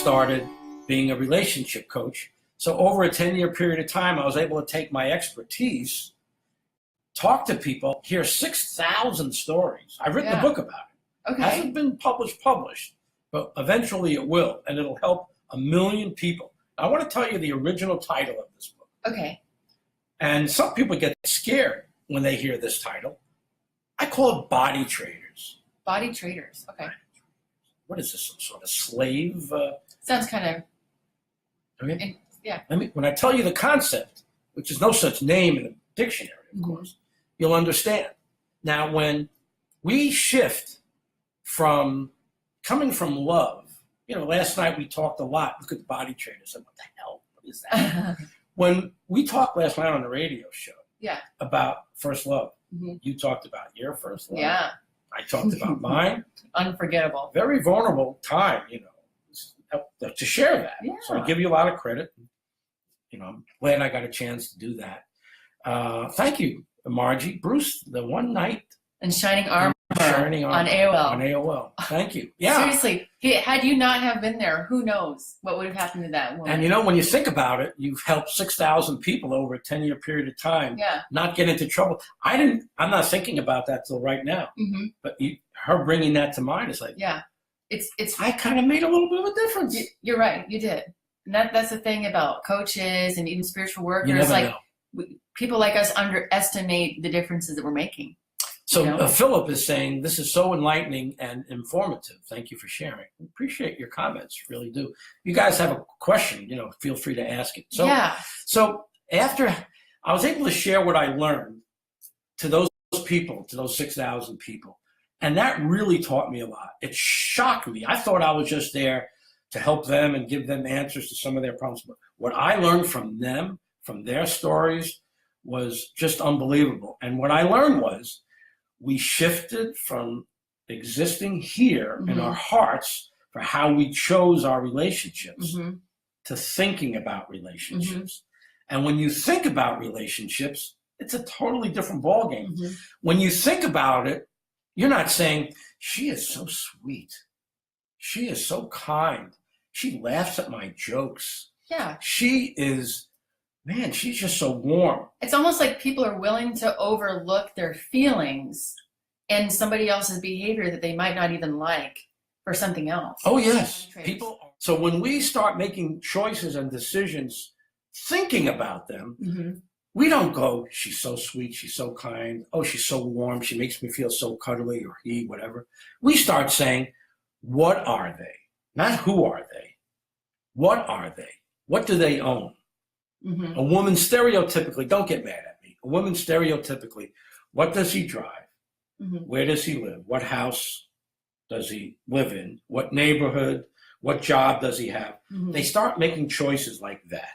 started being a relationship coach. So over a 10-year period of time, I was able to take my expertise, talk to people, hear 6,000 stories. I've written a book about it. Okay. It hasn't been published, but eventually it will, and it'll help 1 million people. I want to tell you the original title of this book. Okay. And some people get scared when they hear this title. I call it Bodytraders. Bodytraders. Okay. What is this, some sort of slave? Sounds kind of, Okay. yeah. When I tell you the concept, which is no such name in the dictionary, of course, you'll understand. Now, when we shift from coming from love, last night we talked a lot. Look at the Bodytraders. What the hell? What is that? When we talked last night on the radio show about first love, you talked about your first love. Yeah. I talked about mine. Unforgettable. Very vulnerable time, to share that. Yeah. So I give you a lot of credit. I'm glad I got a chance to do that. Thank you, Margie. Bruce, the one night. And Shining Armor on AOL. AOL. On AOL. Thank you. Yeah. Seriously, had you not have been there, who knows what would have happened to that woman? And when you think about it, you've helped 6,000 people over a 10-year period of time not get into trouble. I'm not thinking about that till right now. But her bringing that to mind is like, it's I kind of made a little bit of a difference. You're right, you did. And that's the thing about coaches and even spiritual workers. You never know. People like us underestimate the differences that we're making. So Philip is saying, this is so enlightening and informative. Thank you for sharing. Appreciate your comments, really do. You guys have a question, feel free to ask it. So after I was able to share what I learned to those people, to those 6,000 people, and that really taught me a lot. It shocked me. I thought I was just there to help them and give them answers to some of their problems. But what I learned from them, from their stories, was just unbelievable. And what I learned was, we shifted from existing here in our hearts for how we chose our relationships to thinking about relationships. And when you think about relationships, it's a totally different ballgame. When you think about it, you're not saying, she is so sweet. She is so kind. She laughs at my jokes. Yeah. She is, man, she's just so warm. It's almost like people are willing to overlook their feelings and somebody else's behavior that they might not even like for something else. Oh, yes. So when we start making choices and decisions, thinking about them, we don't go, she's so sweet, she's so kind, oh, she's so warm, she makes me feel so cuddly, or he, whatever. We start saying, what are they? Not who are they. What are they? What do they own? A woman stereotypically, don't get mad at me, a woman stereotypically, what does he drive? Where does he live? What house does he live in? What neighborhood? What job does he have? They start making choices like that.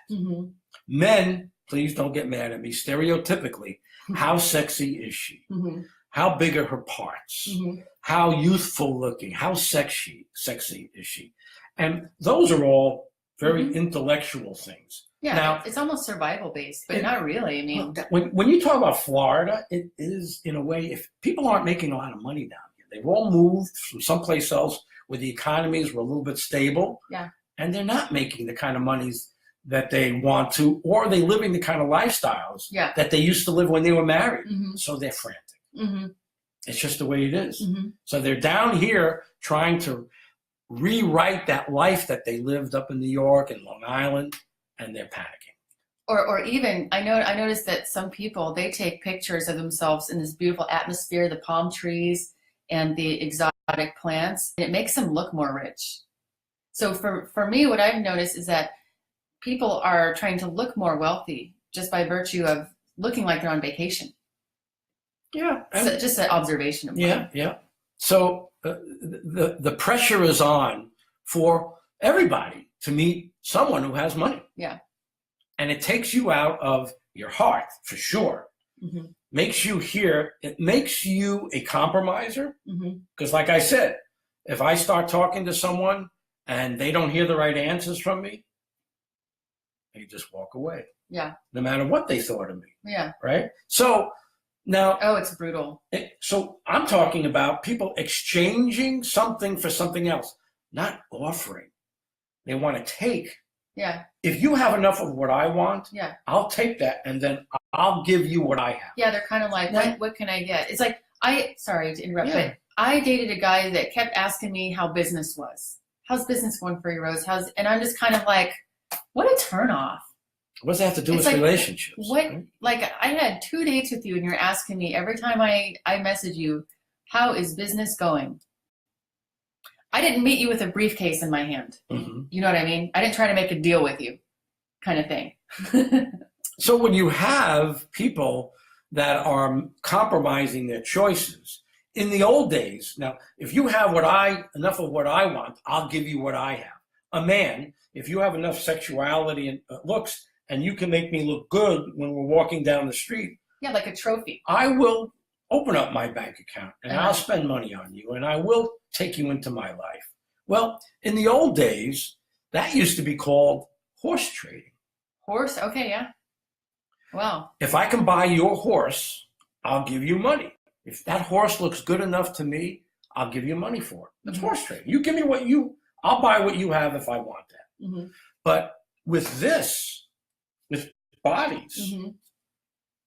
Men, please don't get mad at me, stereotypically, how sexy is she? How big are her parts? How youthful looking? How sexy is she? And those are all very intellectual things. Yeah, now, it's almost survival based, but not really. I mean, when you talk about Florida, it is, in a way, if people aren't making a lot of money down here, they've all moved from someplace else where the economies were a little bit stable, and they're not making the kind of monies that they want to, or they living the kind of lifestyles that they used to live when they were married. So they're frantic. It's just the way it is. So they're down here trying to rewrite that life that they lived up in New York and Long Island, and they're panicking. Or even, I noticed that some people, they take pictures of themselves in this beautiful atmosphere, the palm trees and the exotic plants, and it makes them look more rich. So for me, what I've noticed is that people are trying to look more wealthy just by virtue of looking like they're on vacation. Yeah. So just an observation of mine. Yeah. So the pressure is on for everybody to meet someone who has money. Yeah. And it takes you out of your heart, for sure. Makes you it makes you a compromiser. Because like I said, if I start talking to someone and they don't hear the right answers from me, they just walk away. Yeah. No matter what they thought of me. Yeah. Right? So now. Oh, it's brutal. So I'm talking about people exchanging something for something else, not offering. They want to take. Yeah. If you have enough of what I want, yeah, I'll take that, and then I'll give you what I have. yeah, they're kind of like, what can I get? It's like, sorry to interrupt, Yeah. but I dated a guy that kept asking me how business was. How's business going for you, Rose? And I'm just kind of like, what a turnoff. What does that have to do with like, relationships? What, right? like, I had 2 dates with you, and you're asking me every time I message you, how is business going? I didn't meet you with a briefcase in my hand. Mm-hmm. You know what I mean? I didn't try to make a deal with you, kind of thing. So when you have people that are compromising their choices, in the old days, now, if you have enough of what I want, I'll give you what I have. A man, if you have enough sexuality and looks, and you can make me look good when we're walking down the street. Yeah, like a trophy. I will open up my bank account, and I'll spend money on you, and I will take you into my life. Well, in the old days, that used to be called horse trading. Horse? Okay, yeah. Wow. If I can buy your horse, I'll give you money. If that horse looks good enough to me, I'll give you money for it. That's horse trading. You give me I'll buy what you have if I want that. Mm-hmm. But with bodies,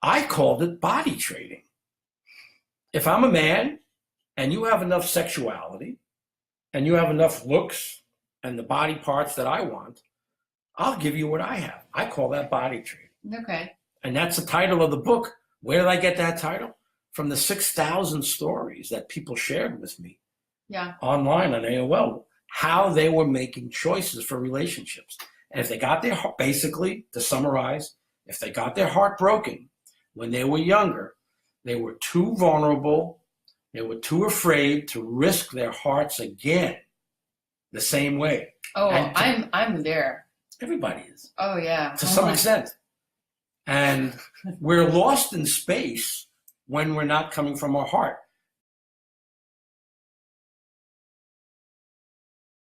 I called it body trading. If I'm a man and you have enough sexuality and you have enough looks and the body parts that I want, I'll give you what I have. I call that body trading. Okay. And that's the title of the book. Where did I get that title? From the 6,000 stories that people shared with me online on AOL, how they were making choices for relationships. And if they got their heart, basically, to summarize, if they got their heart broken when they were younger, they were too vulnerable, they were too afraid to risk their hearts again the same way. Oh, I'm there. Everybody is. Oh, yeah. To some extent. And we're lost in space when we're not coming from our heart.